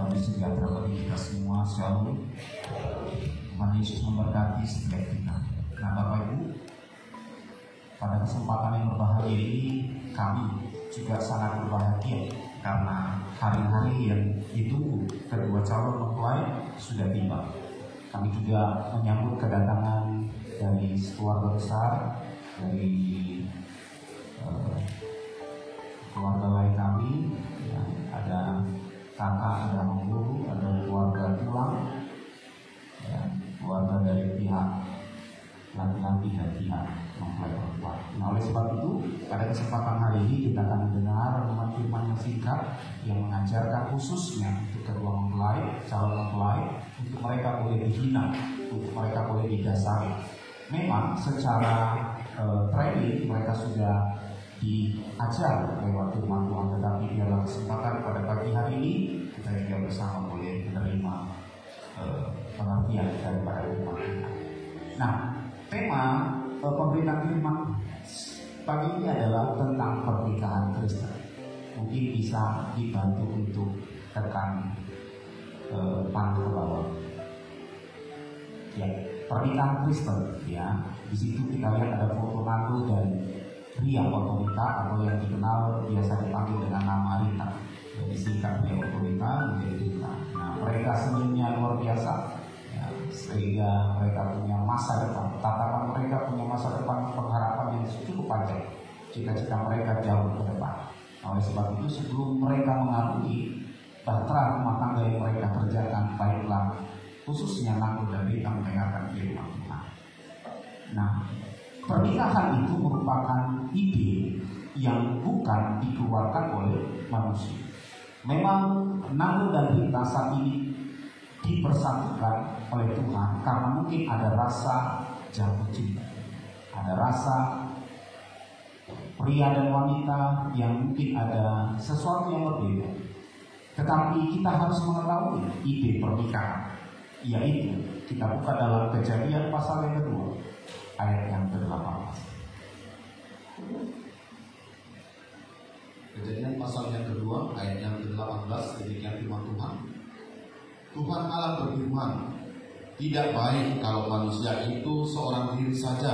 damai sejahtera bagi kita semua. Shalom. Tuhan Yesus memberkati setiap kita. Nah, Bapak Ibu, pada kesempatan yang berbahagia ini kami juga sangat berbahagia karena hari-hari yang ditunggu kedua calon mempelai sudah tiba. Kami juga menyambut kedatangan dari keluarga besar, dari keluarga lain kami, ya, ada kakak, ada guru, ada keluarga tulang, ya, keluarga dari pihak laki-laki dan pihak mempelai perempuan. Nah, oleh sebab itu, pada kesempatan hari ini kita akan mendengar firman yang singkat yang mengajarkan khususnya untuk kedua mempelai, calon mempelai, untuk mereka boleh dihina, untuk mereka boleh didasari. Memang secara training mereka sudah diajar lewat firman Tuhan, tetapi dalam kesempatan pada pagi hari ini kita juga bersama boleh menerima pengertian daripada firman Tuhan. Nah, tema pemberitaan firman pagi ini adalah tentang pernikahan Kristen. Mungkin bisa dibantu untuk tekan panah ke bawah. Ya, pernikahan Kristen, ya. Di situ kita lihat ada foto Nando dan Ria Otorita, atau yang dikenal biasa dipanggil dengan nama Rita. Jadi singkat Ria Otorita menjadi Rita. Nah, mereka senyumnya luar biasa, ya, sehingga mereka punya masa depan. Tatapan mereka punya masa depan, pengharapan yang cukup panjang. Cita-cita mereka jauh ke depan. Nah, oleh sebab itu sebelum mereka mengarungi bahtera rumah tangga yang mereka kerjakan, baiklah khususnya Nando dan Rita mendengarkan firman Tuhan. Nah, pernikahan itu merupakan ide yang bukan dikeluarkan oleh manusia. Memang Nando dan Rita saat ini dipersatukan oleh Tuhan karena mungkin ada rasa jatuh cinta, ada rasa pria dan wanita yang mungkin ada sesuatu yang berbeda. Tetapi kita harus mengetahui ide pernikahan, yaitu kita buka dalam Kejadian pasal yang kedua ayat yang ke-18. Kejadian pasal yang kedua ayat yang ke-18, demikian firman Tuhan. Tuhan Allah berfirman, tidak baik kalau manusia itu seorang diri saja.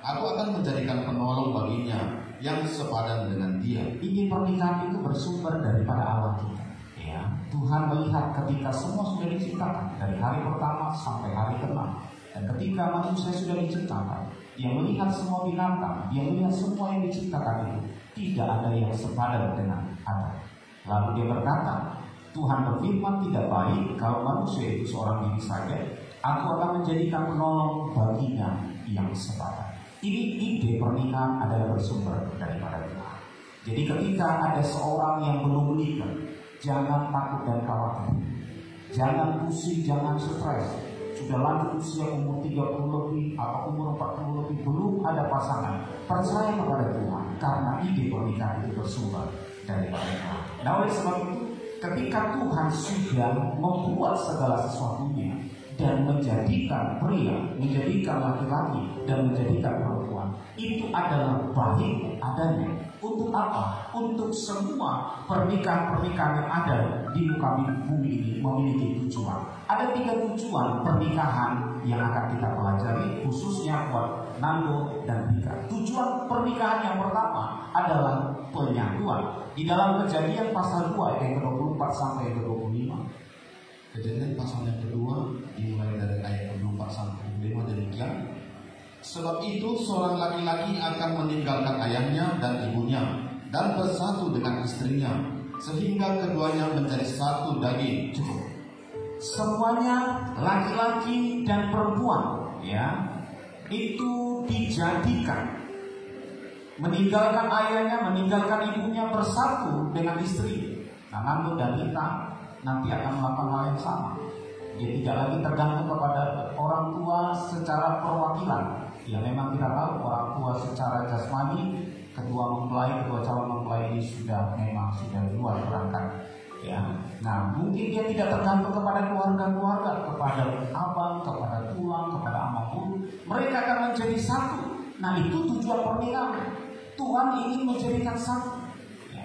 Aku akan menjadikan penolong baginya yang sepadan dengan dia. Ide pernikahan itu bersumber daripada Allah kita. Ya, Tuhan melihat ketika semua sudah diciptakan dari hari pertama sampai hari ke-6. Dan ketika manusia sudah diciptakan, dia melihat semua binatang, dia melihat semua yang diciptakan itu tidak ada yang sepadan dengan Adam. Lalu dia berkata, Tuhan berfirman, tidak baik kalau manusia itu seorang diri saja. Aku akan menjadikan penolong baginya yang sepadan. Ini ide pernikahan adalah bersumber daripada Tuhan. Jadi ketika ada seorang yang belum menikah, jangan takut dan khawatir, jangan pusing, jangan stres. Sudah lanjut usia umur 30 lebih atau umur 40 lebih, belum ada pasangan, percaya kepada Tuhan karena ide pernikahan itu bersumber dari Tuhan. Nah, oleh sebab itu ketika Tuhan sudah membuat segala sesuatunya dan menjadikan pria, menjadikan laki-laki dan menjadikan perempuan, itu adalah baik adanya. Untuk apa? Untuk semua pernikahan-pernikahan yang ada di muka bumi ini memiliki tujuan. Ada 3 tujuan pernikahan yang akan kita pelajari, khususnya buat Nando dan Rika. Tujuan pernikahan yang pertama adalah penyatuan. Di dalam Kejadian pasal 2 ayat ke-24 sampai ke-25. Kejadian pasal yang kedua dimulai dari ayat 24 sampai 25 demikian. Sebab itu seorang laki-laki akan meninggalkan ayahnya dan ibunya dan bersatu dengan istrinya, sehingga keduanya menjadi satu daging. Cukup. Semuanya laki-laki dan perempuan, ya, itu dijadikan meninggalkan ayahnya, meninggalkan ibunya, bersatu dengan istri. Nah, Nando dan Rita nanti akan melakukan hal yang sama. Dia tidak lagi tergantung kepada orang tua secara perwakilan. Ya, memang kita tahu orang tua secara jasmani, kedua calon mempelai ini memang sudah luar berangkat. Ya, nah mungkin dia tidak tergantung kepada keluarga-keluarga, kepada abang, kepada tulang, kepada amapun. Mereka akan menjadi satu. Nah, itu tujuan pernikahan. Tuhan ingin menjadikan satu. Ya.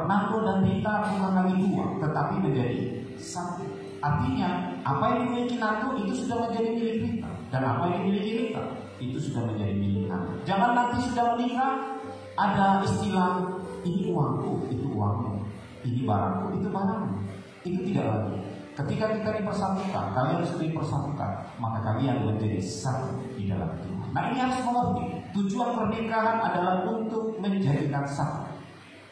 Nando dan Rita bukan lagi dua, tetapi menjadi satu. Artinya, apa yang dimiliki Nando itu sudah menjadi milik Rita, dan apa yang dimiliki Rita itu sudah menjadi milik Nando. Jangan nanti sudah menikah ada istilah ini uangku, itu uangmu, ini barangku, itu barangmu. Itu tidak lagi. Ketika kita dipersatukan, kalian sudah dipersatukan, maka kalian menjadi satu di dalam Tuhan. Nah, ini harus mengerti. Tujuan pernikahan adalah untuk menjadikan satu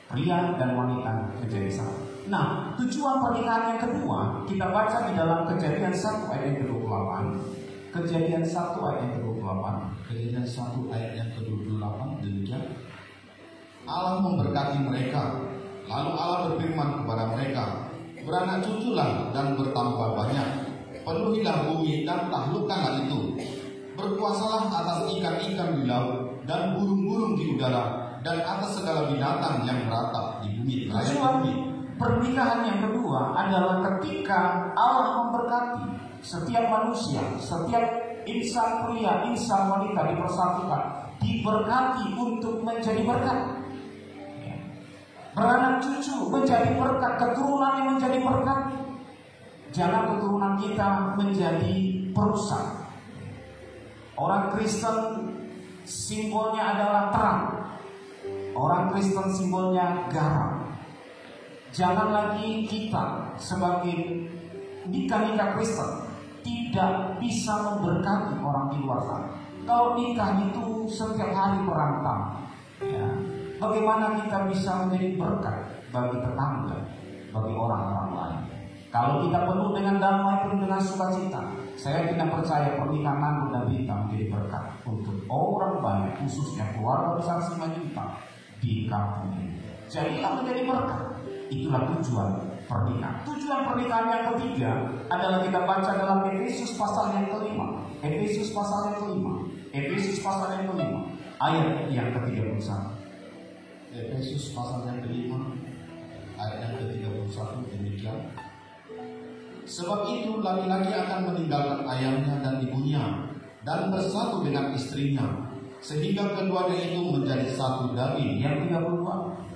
pria dan wanita menjadi satu. Nah, tujuan pernikahan yang kedua kita baca di dalam Kejadian 1 ayat yang ke-28. Kejadian 1 ayat yang ke-28. Kejadian 1 ayat yang ke-28 demikian. Allah memberkati mereka, lalu Allah berfirman kepada mereka, beranak cuculah dan bertambah banyak, penuhilah bumi dan taklukkanlah itu, berkuasalah atas ikan-ikan di laut dan burung-burung di udara dan atas segala binatang yang beratap di bumi. Tujuan pernikahan yang kedua adalah ketika Allah memberkati setiap manusia, setiap insan pria, insan wanita dipersatukan, diberkati untuk menjadi berkat. Beranak cucu menjadi berkat, keturunan yang menjadi berkat. Jangan keturunan kita menjadi perusak. Orang Kristen simbolnya adalah terang. Orang Kristen simbolnya garam. Jangan lagi kita sebagai nikah Kristen tidak bisa memberkati orang di luar sana. Kalau nikah itu setiap hari berantem, ya, bagaimana kita bisa menjadi berkat bagi tetangga, bagi orang-orang lain? Kalau kita penuh dengan damai, penuh dengan sukacita, saya tidak percaya pernikahan Nando dan Rita menjadi berkat untuk orang banyak, khususnya keluarga besar 5 juta di kampung ini. Jadilah menjadi berkat. Itulah tujuan pernikahan. Tujuan pernikahan yang ketiga adalah kita baca dalam Efesus pasal yang ke-5. Efesus pasal yang ke-5. Efesus pasal yang ke-5 ayat yang ke-31. Efesus pasal yang ke-5 ayat yang ke-31 demikian. Sebab itu laki-laki akan meninggalkan ayahnya dan ibunya dan bersatu dengan istrinya, sehingga keduanya itu menjadi satu daging. Yang 32.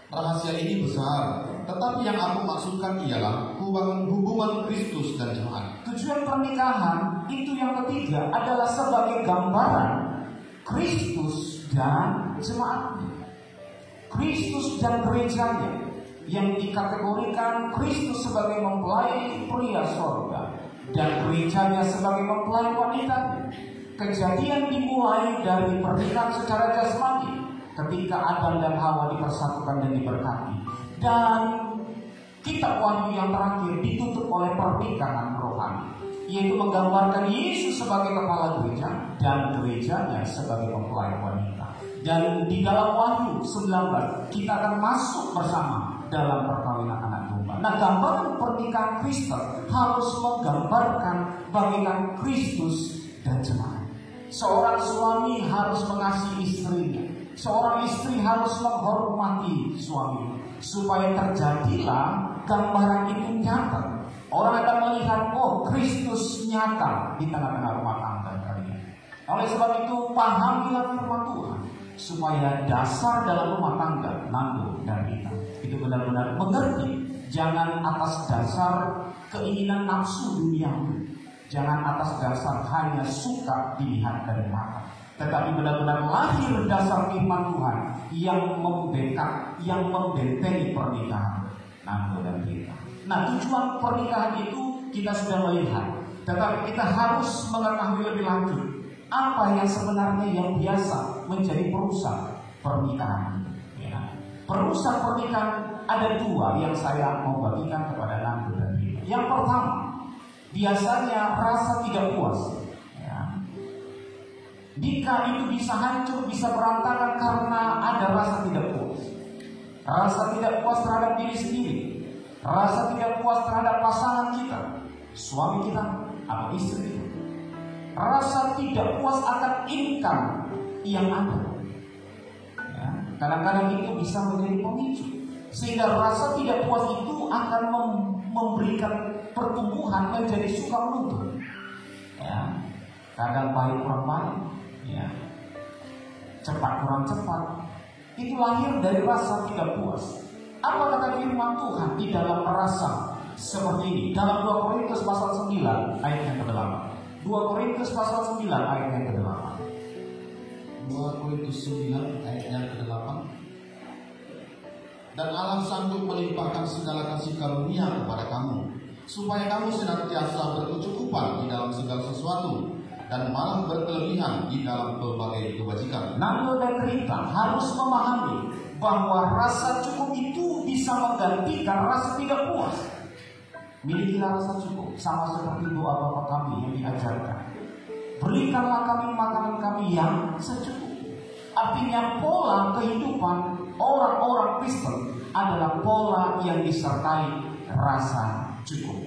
Rahasia ini besar, tetapi yang aku maksudkan ialah hubungan Kristus dan jemaat. Tujuan pernikahan itu yang ketiga adalah sebagai gambaran Kristus dan jemaatnya. Kristus dan gerejanya, yang dikategorikan Kristus sebagai mempelai pria sorga dan gerejanya sebagai mempelai wanita. Kejadian dimulai dari pernikahan secara jasmani ketika Adam dan Hawa dipersatukan dan diberkati, dan kitab Wahyu yang terakhir ditutup oleh pernikahan rohani, yaitu menggambarkan Yesus sebagai kepala gereja dan gerejanya sebagai mempelai wanita. Dan di dalam Wahyu 19 kita akan masuk bersama dalam perkawinan anak domba. Nah, gambaran pernikahan Kristen harus menggambarkan bagaikan Kristus dan jemaat. Seorang suami harus mengasihi istrinya, seorang istri harus menghormati suaminya, supaya terjadilah gambaran itu nyata. Orang akan melihat, oh, Kristus nyata di tengah-tengah rumah tangga kalian. Oleh sebab itu, pahamilah firman Tuhan, supaya dasar dalam rumah tangga Nando dan Rita itu benar-benar mengerti. Jangan atas dasar keinginan nafsu duniawi, jangan atas dasar hanya suka dilihat dari mata, tetapi benar-benar lahir dasar firman Tuhan yang membekak, yang membentengi pernikahan Nando dan Rita. Nah, tujuan pernikahan itu kita sudah melihat, tetapi kita harus mengetahui lebih lanjut apa yang sebenarnya yang biasa menjadi perusak pernikahan. Ya. Perusak pernikahan ada dua yang saya mau bagikan kepada Nando dan Rita. Yang pertama, biasanya rasa tidak puas. Ya. Nikah itu bisa hancur, bisa berantakan karena ada rasa tidak puas. Rasa tidak puas terhadap diri sendiri, rasa tidak puas terhadap pasangan kita, suami kita atau istri kita. Rasa tidak puas akan income yang ada. Ya, kadang-kadang itu bisa menjadi pemicu, sehingga rasa tidak puas itu akan memberikan pertumbuhan menjadi suka menuntut. Ya, kadang baik kurang baik, ya, cepat kurang cepat. Itu lahir dari rasa tidak puas. Apa kata firman Tuhan di dalam rasa seperti ini? Dalam 2 Korintus pasal 9 ayat yang ke-8. 2 Korintus pasal 9 ayat yang ke-8. 2 Korintus 9 ayat yang ke-8. Dan Allah sanggup melimpahkan segala kasih karunia kepada kamu, supaya kamu senantiasa berkecukupan di dalam segala sesuatu, dan malah berkelebihan di dalam berbagai kebajikan. Nando dan Rita harus memahami bahwa rasa cukup itu bisa menggantikan rasa tidak puas. Milikilah rasa cukup, sama seperti doa Bapa kami yang diajarkan. Berikanlah kami makanan kami yang secukup. Artinya pola kehidupan orang-orang Kristen adalah pola yang disertai rasa cukup.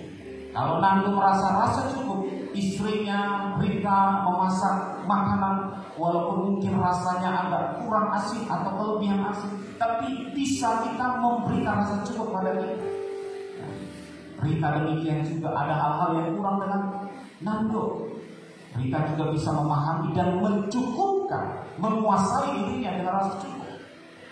Kalau Nando merasa rasa cukup, istrinya Rita memasak makanan walaupun mungkin rasanya agak kurang asin atau kelebihan asin, tapi bisa kita memberikan rasa cukup pada dia. Rita demikian juga, ada hal-hal yang kurang dengan Nando. Rita juga bisa memahami dan mencukupkan, menguasai dirinya dengan rasa cukup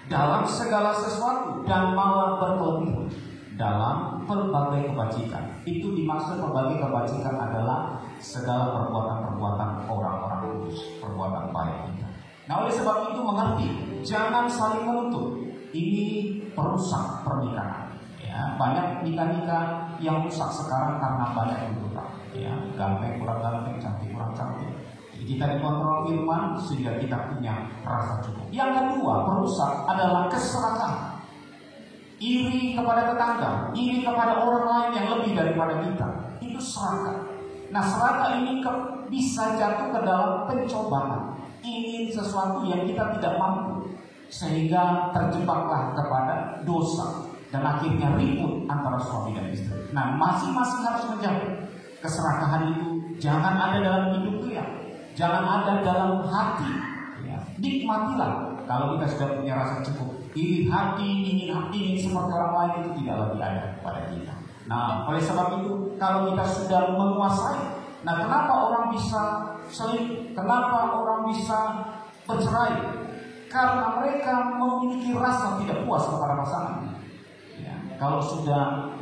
dalam segala sesuatu, dan malah berkelebihan dalam berbagai kebajikan. Itu dimaksud berbagai kebajikan adalah segala perbuatan-perbuatan orang-orang kudus, perbuatan baik kita. Nah, oleh sebab itu mengerti, jangan saling menuntut. Ini perusak pernikahan. Ya, banyak nikah-nikah yang rusak sekarang karena banyak tuntutan. Ya, ganteng kurang ganteng, cantik kurang cantik. Jadi kita dikontrol firman sehingga kita punya rasa cukup. Yang kedua, perusak adalah keserakahan. Iri kepada tetangga, iri kepada orang lain yang lebih daripada kita. Itu serakah. Nah, serakah ini bisa jatuh ke dalam pencobaan, ingin sesuatu yang kita tidak mampu, sehingga terjebaklah kepada dosa dan akhirnya ribut antara suami dan istri. Nah, masing-masing harus menjaga keserakahan itu. Jangan ada dalam hidup kita, jangan ada dalam hati. Ya, nikmatilah kalau kita sudah punya rasa cukup. Iri hati, ingin seperti orang lain itu tidak lagi ada pada kita. Nah, oleh sebab itu, kalau kita sudah menguasai, nah kenapa orang bisa selingkuh? Kenapa orang bisa bercerai? Karena mereka memiliki rasa tidak puas kepada pasangan. Ya, kalau sudah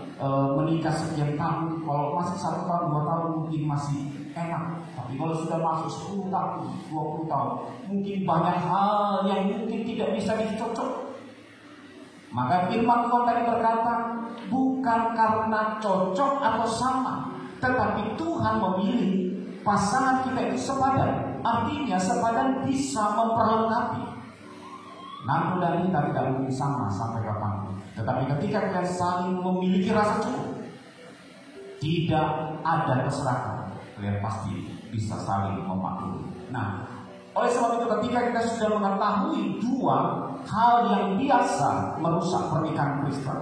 menikah sekian tahun, kalau masih 1 tahun, 2 tahun mungkin masih enak. Tapi kalau sudah masuk 10 tahun, 20 tahun, mungkin banyak hal yang mungkin tidak bisa dicocok. Maka firman Tuhan tadi berkata, bukan karena cocok atau sama, tetapi Tuhan memilih pasangan kita itu sepadan. Artinya sepadan bisa memperlengkapi. Nando dan Rita tidak mungkin sama sampai kapanpun. Tetapi ketika kita saling memiliki rasa cukup, tidak ada keserakahan, kalian pasti bisa saling memaklumi. Nah, oleh sebab itu ketika kita sudah mengetahui dua hal yang biasa merusak pernikahan Kristen,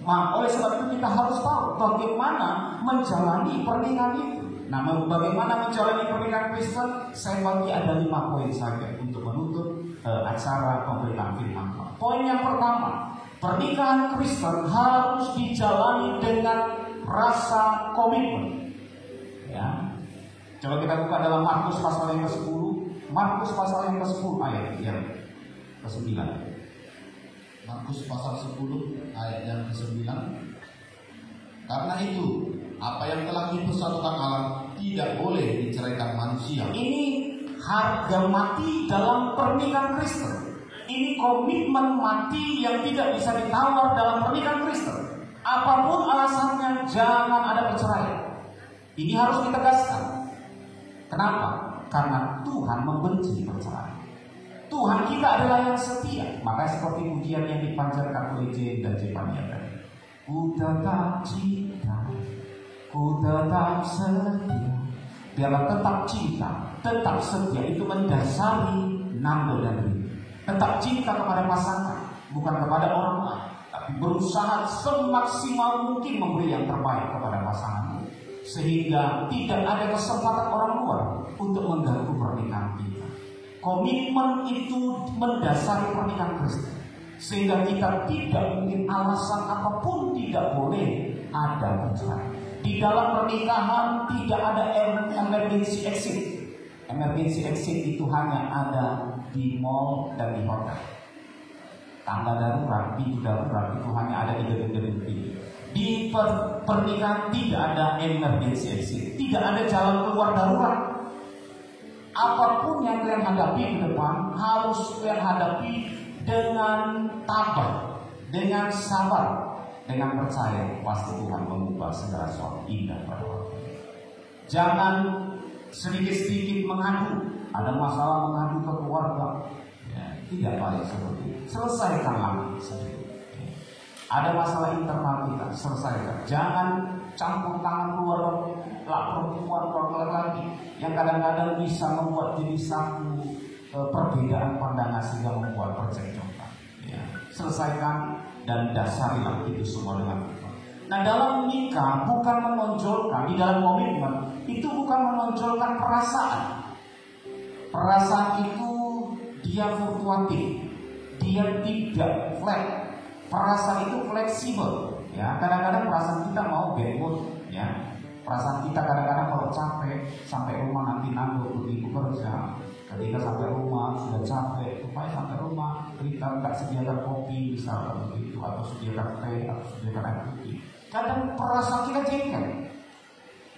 oleh sebab itu kita harus tahu bagaimana menjalani pernikahan itu. Nah, bagaimana menjalani pernikahan Kristen, saya bagi ada 5 poin saja untuk menutup acara pemberitaan firman Tuhan. Poin yang pertama, pernikahan Kristen harus dijalani dengan rasa komitmen. Ya, coba kita buka dalam Markus pasal yang ke-10. Markus pasal yang ke-10 ayat yang ke-9. Markus pasal 10 ayat yang ke-9. Karena itu, apa yang telah dipersatukan Allah tidak boleh diceraikan manusia. Ini harga mati dalam pernikahan Kristen. Ini komitmen mati yang tidak bisa ditawar dalam pernikahan Kristen. Apapun alasannya, jangan ada perceraian. Ini harus ditegaskan. Kenapa? Karena Tuhan membenci perceraian. Tuhan kita adalah yang setia. Makanya seperti pujian yang dipanjatkan oleh J dan Jepania tadi. Ku tetap cinta, ku tetap setia. Biarlah tetap cinta, tetap setia itu mendasari Nando dan Rita. Tetap cinta kepada pasangan, bukan kepada orang lain, tapi berusaha semaksimal mungkin memberi yang terbaik kepada pasangan, sehingga tidak ada kesempatan orang luar untuk mengganggu pernikahan kita. Komitmen itu mendasari pernikahan Kristen, sehingga kita tidak mungkin alasan apapun tidak boleh ada perceraian. Di dalam pernikahan tidak ada emergency exit. Emergency exit itu hanya ada di mall dan di hotel. Tangga darurat, pintu darurat itu hanya ada di gedung-gedung tinggi. Di pernikahan tidak ada emergency exit, tidak ada jalan keluar darurat. Apapun yang kalian hadapi ke depan harus kalian hadapi dengan tabah, dengan sabar, dengan percaya pasti Tuhan mengubah segala sesuatu indah pada waktu. Jangan sedikit-sedikit mengadu, ada masalah mengadu ke keluarga. Tidak baik seperti itu. Selesaikanlah sendiri. Ada masalah internal kita, selesaikan. Jangan campur tangan keluarga perempuan, keluarga lagi yang kadang-kadang bisa membuat jadi satu perbedaan pandangan sehingga membuat percekcokan. Selesaikan dan dasarilah itu semua dengan Tuhan. Nah, dalam nikah bukan menonjolkan, di dalam komitmen itu bukan menonjolkan perasaan. Perasaan itu dia fluktuatif, dia tidak flat. Perasaan itu fleksibel, ya. Kadang-kadang perasaan kita mau bad mood, ya. Perasaan kita kadang-kadang kalau capek sampai rumah nanti nanggur pergi bekerja. Ketika sampai rumah sudah capek, supaya sampai rumah kita nggak sediakan kopi misalnya begitu, atau sediakan teh, atau sediakan air putih. Kadang perasaan kita jengkel.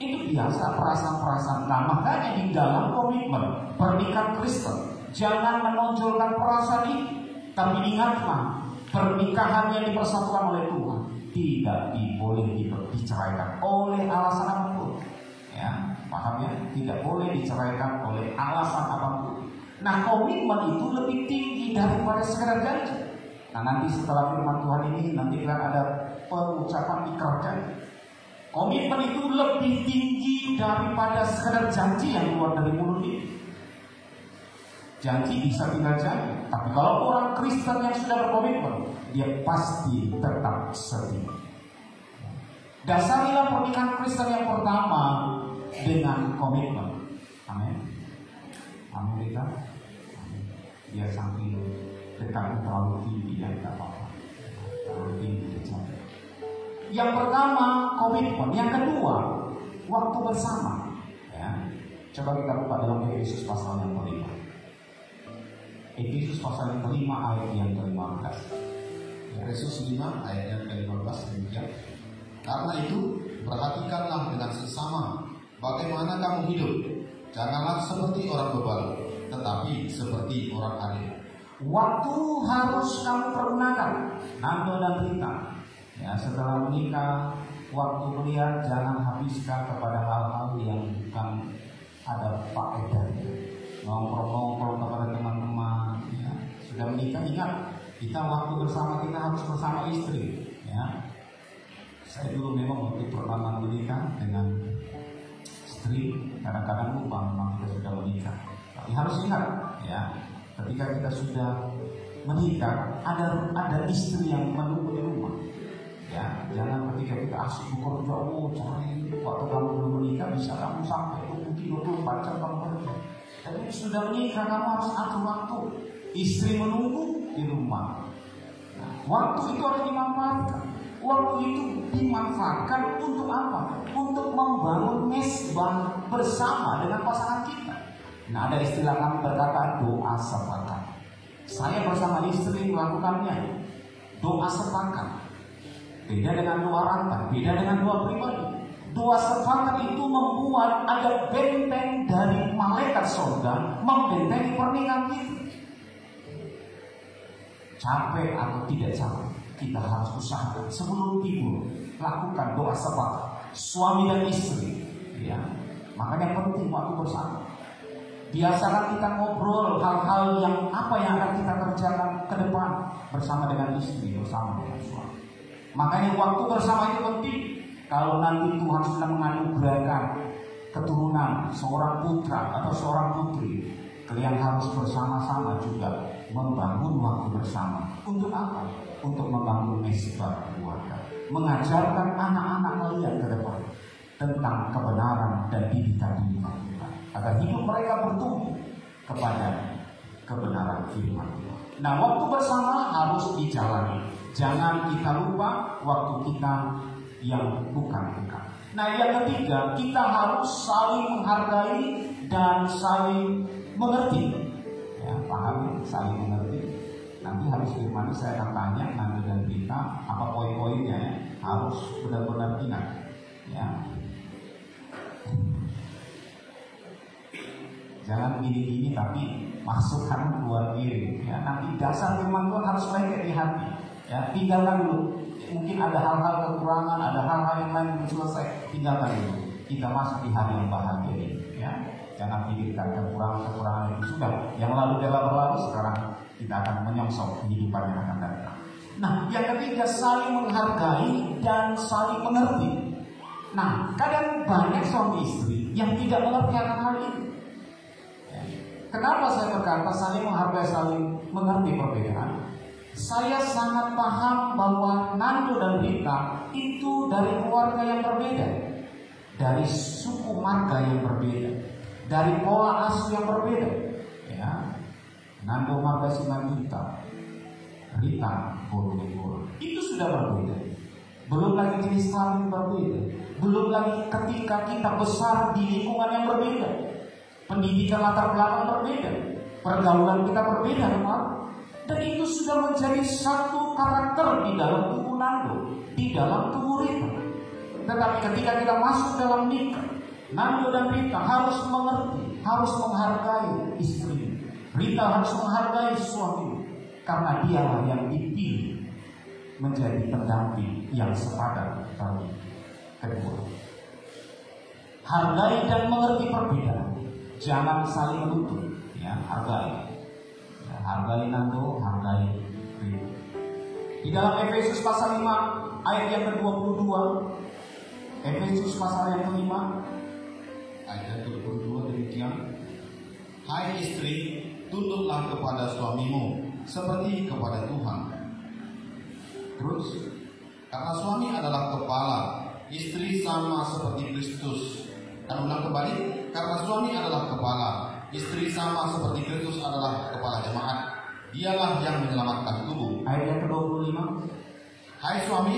Itu biasa perasaan-perasaan. Nah, makanya di dalam komitmen pernikahan Kristen jangan menonjolkan perasaan ini, tapi ingatlah pernikahan yang dipersatukan oleh Tuhan tidak boleh diceraikan oleh alasan apapun. Ya, paham ya? Tidak boleh diceraikan oleh alasan apapun. Nah, komitmen itu lebih tinggi daripada sekedar janji. Nah, nanti setelah firman Tuhan ini nanti akan ada pengucapan ikrar janji. Komitmen itu lebih tinggi daripada sekedar janji yang keluar dari mulut ini. Janji bisa tinggal janji, tapi kalau orang Kristen yang sudah berkomitmen, dia pasti tetap setia. Dasarilah pernikahan Kristen yang pertama dengan komitmen. Amin. Amin kita. Biar saking dekat terlalu tinggi ya tidak apa-apa. Terlalu tinggi janji. Yang pertama komitmen, yang kedua waktu bersama. Ya. Coba kita buka dalam Efesus pasal yang kelima. Efesus pasal yang kelima ayat yang ke-15. Efesus 5 ayat yang ke-15 demikian. Karena itu perhatikanlah dengan sesama bagaimana kamu hidup. Janganlah seperti orang bebal, tetapi seperti orang adil. Waktu harus kamu pergunakan, Nando dan Rita. Ya, setelah menikah, waktu melihat jangan habiskan kepada hal-hal yang bukan ada faedahnya. Nongkrong-nongkrong kepada teman-teman, ya. Sudah menikah, ingat kita waktu bersama kita harus bersama istri, ya. Saya dulu memang waktu pertama menikah dengan istri, kadang-kadang lupa memang kita sudah menikah. Tapi harus ingat, ya, ketika kita sudah menikah, ada istri yang menunggu di rumah. Ya, jangan ketika kita asik bekerja, cari waktu kamu belum menikah bisa kamu sampai 24 jam kamu bekerja. Tapi sudah menikah kamu harus atur waktu. Istri menunggu di rumah. Nah, waktu itu harus dimanfaatkan. Waktu itu dimanfaatkan untuk apa? Untuk membangun mesbah bersama dengan pasangan kita. Nah, ada istilah kami berkata doa sepakat. Saya bersama istri melakukannya. Doa sepakat. Beda dengan doa rantai, beda dengan doa pribadi. Doa sepakat itu membuat ada benteng dari malaikat surga membentengi pernikahan kita. Capek atau tidak capek, kita harus usahakan sebelum tidur lakukan doa sepakat suami dan istri. Ya, makanya penting waktu bersama. Biasakan kita ngobrol hal-hal yang apa yang akan kita kerjakan ke depan bersama dengan istri, bersama dengan suami. Makanya waktu bersama itu penting. Kalau nanti Tuhan sudah menganugerahkan keturunan seorang putra atau seorang putri, kalian harus bersama-sama juga membangun waktu bersama. Untuk apa? Untuk membangun mesbah keluarga, mengajarkan anak-anak kalian ke depan tentang kebenaran dan didikan-didikan Tuhan, agar hidup mereka bertumbuh kepada kebenaran firman Tuhan. Nah, waktu bersama harus dijalani. Jangan kita lupa waktu kita yang bukan. Nah, yang ketiga, kita harus saling menghargai dan saling mengerti. Ya, paham? Saling mengerti. Nah, nanti habis firman saya akan tanya Nando dan Rita apa poin-poinnya ya. Harus benar-benar ingat ya. Jangan gini-gini tapi masukkan keluar diri ya. Nanti dasar firman Tuhan harus lengket di hati ya. Tinggalkan dulu. Mungkin ada hal-hal kekurangan, ada hal-hal yang lain belum selesai, tinggalkan dulu. Kita masuk di hari yang bahagia ini ya. Jangan pikirkan kekurangan-kekurangan itu sudah. Yang lalu telah berlalu, sekarang kita akan menyongsong kehidupan yang akan datang. Nah, yang ketiga saling menghargai dan saling mengerti. Nah, kadang banyak suami istri yang tidak mengerti akan hal ini. Kenapa saya berkata saling menghargai, saling mengerti perbedaan? Saya sangat paham bahwa Nando dan Rita itu dari keluarga yang berbeda, dari suku marga yang berbeda, dari pola asuh yang berbeda. Ya, Nando marga Simanjuntak, Rita Boronegoro. Itu sudah berbeda. Belum lagi jenis kelamin berbeda. Belum lagi ketika kita besar di lingkungan yang berbeda. Pendidikan latar belakang berbeda, pergaulan kita berbeda, teman. Dan itu sudah menjadi satu karakter di dalam tubuh Nando, di dalam tubuh Rita. Tetapi ketika kita masuk dalam nikah, Nando dan Rita harus mengerti, harus menghargai istri. Rita harus menghargai suami, karena dialah yang dipilih menjadi pendamping yang sepadan bagi kedua. Hargai dan mengerti perbedaan. Jangan saling menutup, ya, hargai. Ya, hargai Nando, hargai Rita. Di dalam Efesus pasal 5 ayat yang ke-22, Efesus pasal yang ke-5 ayat yang ke-22 demikian. Hai istri, tunduklah kepada suamimu seperti kepada Tuhan. Terus, karena suami adalah kepala, istri sama seperti Kristus. Dan ulang kembali, karena suami adalah kepala, istri sama seperti Kristus adalah kepala jemaat. Dialah yang menyelamatkan tubuh. Ayat yang ke-25. Hai suami,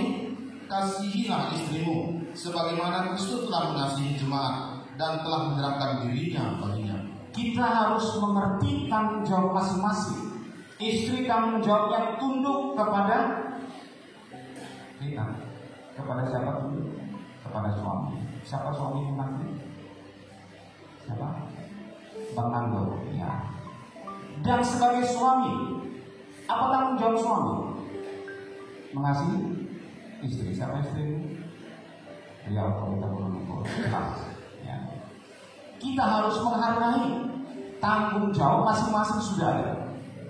kasihilah istrimu sebagaimana Kristus telah mengasihi jemaat dan telah menyerahkan dirinya baginya. Kita harus mengerti tanggung jawab masing-masing. Istri tanggung jawabnya tunduk kepada kita. Kepada siapa tunduk? Kepada suami. Siapa suami nanti? Siapa? Bang Nando, ya. Dan sebagai suami, apa tanggung jawab suami? Mengasihi istri. Siapa istri? Ya, kalau kita belum ya. Kita harus menghargai tanggung jawab masing-masing sudah ada,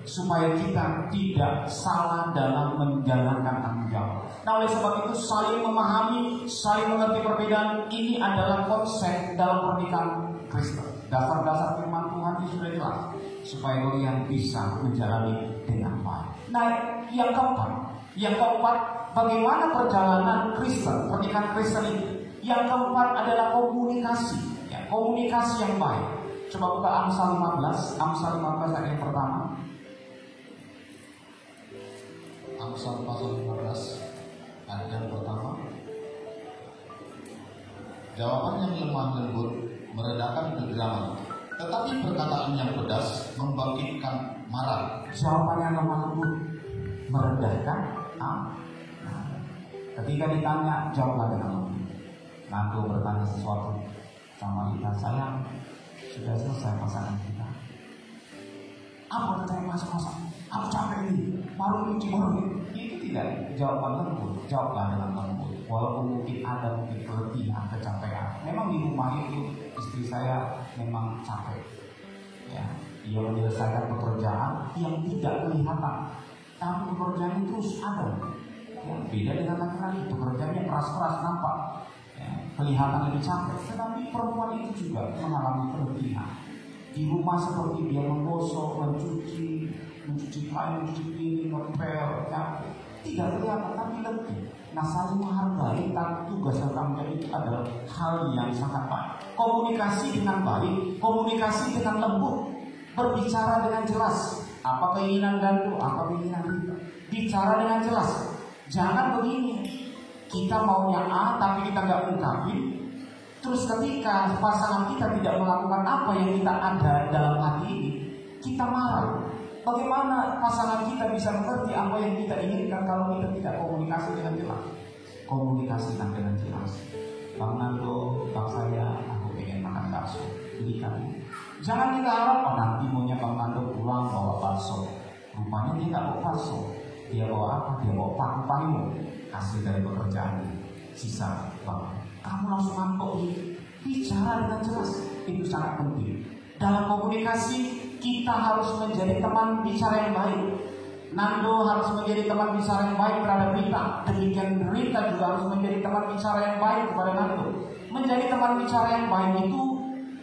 supaya kita tidak salah dalam menjalankan tanggung jawab. Nah, oleh sebab itu saling memahami, saling mengerti perbedaan ini adalah konsep dalam pernikahan Kristen. Dasar-dasar firman Tuhan itu sudah jelas, supaya kalian bisa menjalani dengan baik. Nah, yang keempat, bagaimana perjalanan Kristen, pernikahan Kristen itu? Yang keempat adalah komunikasi, ya, komunikasi yang baik. Coba buka Amsal 15 ayat yang pertama. Amsal pasal 15 ayat yang pertama. Jawaban yang lemah lembut meredakan kegeraman, tetapi perkataan yang pedas membangkitkan marah. Jawaban yang lemah lembut meredakan ketika ditanya, jawablah dengan lembut. Nanti bertanya sesuatu sama kita, sayang, sudah selesai pasangan kita. Apa katanya masak-masak? Aku capek ini, baru nyuci. Itu tidak jawaban lembut. Jawablah dengan lembut. Walaupun mungkin ada keletihan, kecapean. Memang di rumah itu istri saya memang capek. Ya, dia menyelesaikan pekerjaan yang tidak kelihatan, tapi pekerjaan itu terus ada. Ya, beda dengan laki-laki, pekerjaannya keras-keras nampak. Ya, kelihatan lebih capek. Tetapi perempuan itu juga mengalami keletihan. Di rumah seperti dia menggosok, mencuci kain, mencuci piring, ngepel, ya, tidak kelihatan tapi lebih. Nah, saling menghargai tugas dan tanggung jawab itu adalah hal yang sangat baik. Komunikasi dengan baik, komunikasi dengan lembut, berbicara dengan jelas. Apa keinginan Nando, apa keinginan kita. Bicara dengan jelas. Jangan begini, kita maunya A tapi kita nggak ungkapin. Terus ketika pasangan kita tidak melakukan apa yang kita ada dalam hati ini, kita marah. Bagaimana pasangan kita bisa mengerti apa yang kita inginkan kalau kita tidak komunikasi dengan jelas? Komunikasikan dengan jelas. Bang Nando, bang saya, aku pengen makan bakso, belikan. Jangan kita harap nanti maunya bang Nando pulang bawa bakso. Rupanya dia tak bawa bakso. Dia bawa apa? Dia bawa paku-paku hasil dari pekerjaan. Sisa bang, kamu langsung ngantuk. Bicara dengan jelas, itu sangat penting. Dalam komunikasi kita harus menjadi teman bicara yang baik. Nando harus menjadi teman bicara yang baik terhadap Rita. Demikian Rita juga harus menjadi teman bicara yang baik kepada Nando. Menjadi teman bicara yang baik itu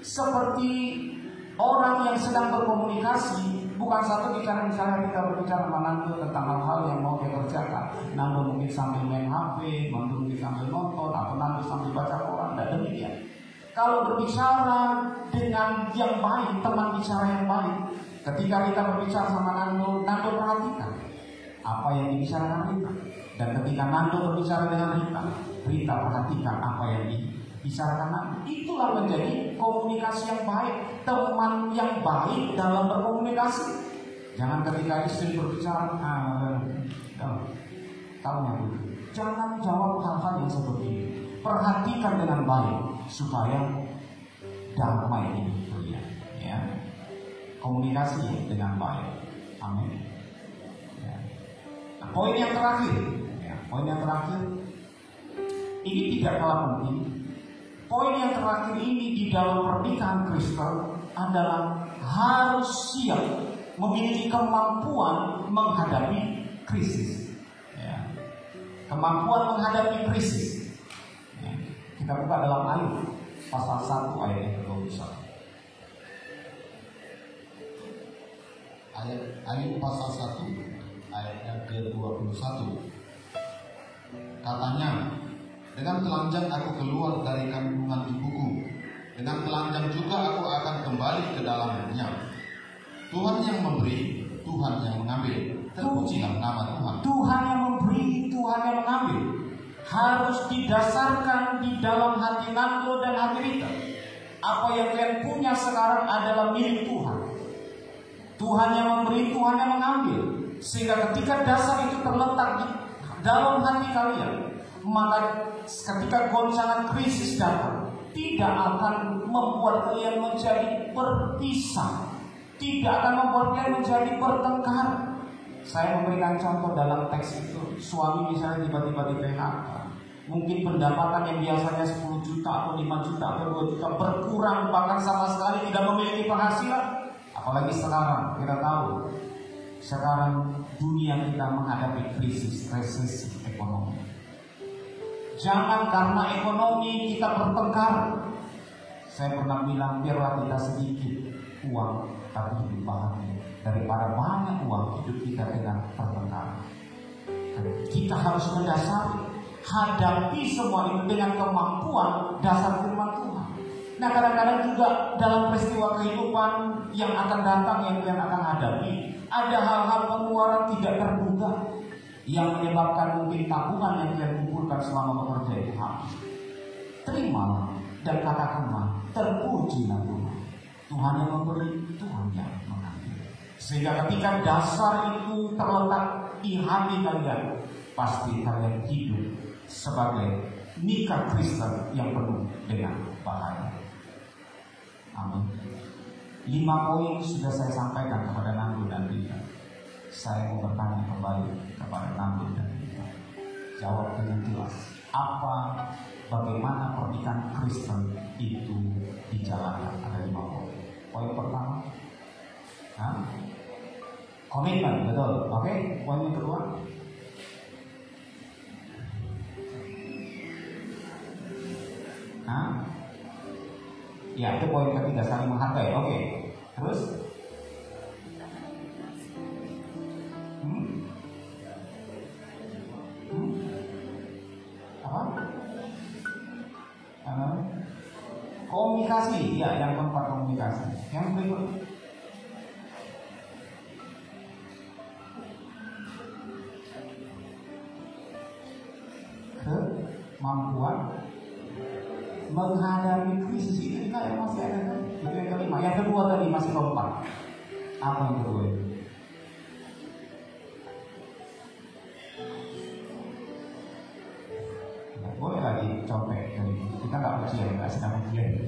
seperti orang yang sedang berkomunikasi. Bukan satu bicara misalnya kita berbicara sama Nando tentang hal-hal yang mau dia kerjakan. Nando mungkin sambil main HP, Nando mungkin sambil nonton, atau Nando sambil baca koran, dan demikian. Kalau berbicara dengan yang baik, teman bicara yang baik, ketika kita berbicara sama Nando, Nando perhatikan apa yang dibicarakan Rita. Dan ketika Nando berbicara dengan Rita, Rita perhatikan apa yang dibicarakan Nando. Itulah menjadi komunikasi yang baik, teman yang baik dalam berkomunikasi. Jangan ketika istri berbicara, jangan jawab hal-hal yang seperti ini. Perhatikan dengan baik supaya damai ini terlihat, ya. Komunikasi dengan baik. Amin. Ya. Nah, poin yang terakhir, ini tidak kalah penting. Poin yang terakhir ini di dalam pernikahan Kristen adalah harus siap memiliki kemampuan menghadapi krisis. Ya. Kemampuan menghadapi krisis. Kita buka dalam Ayub pasal 1 ayat yang ke-21. Ayub pasal 1 ayat yang ke-21. Katanya, dengan telanjang aku keluar dari kandungan ibuku, dengan telanjang juga aku akan kembali ke dalamnya. Tuhan yang memberi, Tuhan yang mengambil. Terpujilah nama Tuhan. Tuhan yang memberi, Tuhan yang mengambil. Harus didasarkan di dalam hati Nando dan hati Rita. Apa yang kalian punya sekarang adalah milik Tuhan. Tuhan yang memberi, Tuhan yang mengambil. Sehingga ketika dasar itu terletak di dalam hati kalian, maka ketika goncangan krisis datang, tidak akan membuat kalian menjadi berpisah, tidak akan membuat kalian menjadi bertengkar. Saya memberikan contoh dalam teks itu. Suami misalnya tiba-tiba di PHK, mungkin pendapatan yang biasanya 10 juta atau 5 juta atau 2 juta berkurang, bahkan sama sekali tidak memiliki penghasilan. Apalagi sekarang, kita tahu sekarang dunia kita menghadapi krisis, resesi ekonomi. Jangan karena ekonomi kita bertengkar. Saya pernah bilang, biarlah kita sedikit uang tapi hidup bahagia daripada banyak uang hidup kita dengan pertengkaran. Kita harus mendasari, hadapi semua itu dengan kemampuan dasar firman Tuhan. Nah, kadang-kadang juga dalam peristiwa kehidupan yang akan datang, yang kalian akan hadapi, ada hal-hal pengeluaran tidak terduga yang menyebabkan mungkin tabungan yang kalian kumpulkan selama bekerja itu habis. Terimalah dan katakanlah, terpujilah Tuhan. Tuhan yang memberi, Tuhan yang mengambil. Sehingga ketika dasar itu terletak di hati kalian, pasti kalian hidup sebagai nikah Kristen yang penuh dengan bahagia. Amin. 5 poin sudah saya sampaikan kepada Nando dan Rita. Saya mau bertanya kembali kepada Nando dan Rita. Jawab dengan jelas. Bagaimana pernikahan Kristen itu dijalankan? Ada 5 poin. Poin pertama, komitmen, betul. Oke. Poin yang kedua, ya, itu poin ketiga, saling menghargai. Oke. Terus apa? Komunikasi. Ya, yang keempat komunikasi. Yang berikut, kemampuan menghadapi krisis. Ini kayak masih ada kan? Itu yang kelima. Yang kedua tadi masih lompat. Apa yang kedua itu? Boleh lagi contek dari kita nggak ujian, nggak sedang ujian.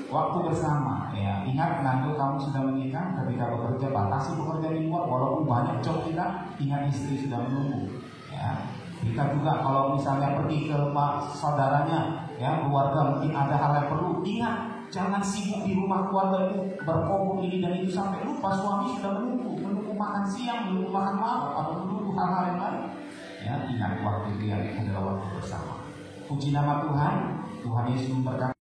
Waktu bersama, ya ingat nanti kamu sudah menikah, ketika bekerja batasi pekerjaan di luar, walaupun banyak job kita, ingat istri sudah menunggu. Ya, kita juga kalau misalnya pergi ke saudaranya, ya keluarga mungkin ada hal yang perlu, ingat jangan sibuk di rumah keluarga itu berkumpul ini dan itu sampai lupa suami sudah menunggu makan siang, menunggu makan malam, atau menunggu hal-hal yang lain. Ya, ingat waktu itu yang adalah waktu bersama. Puji nama Tuhan, Tuhan Yesus memberkati.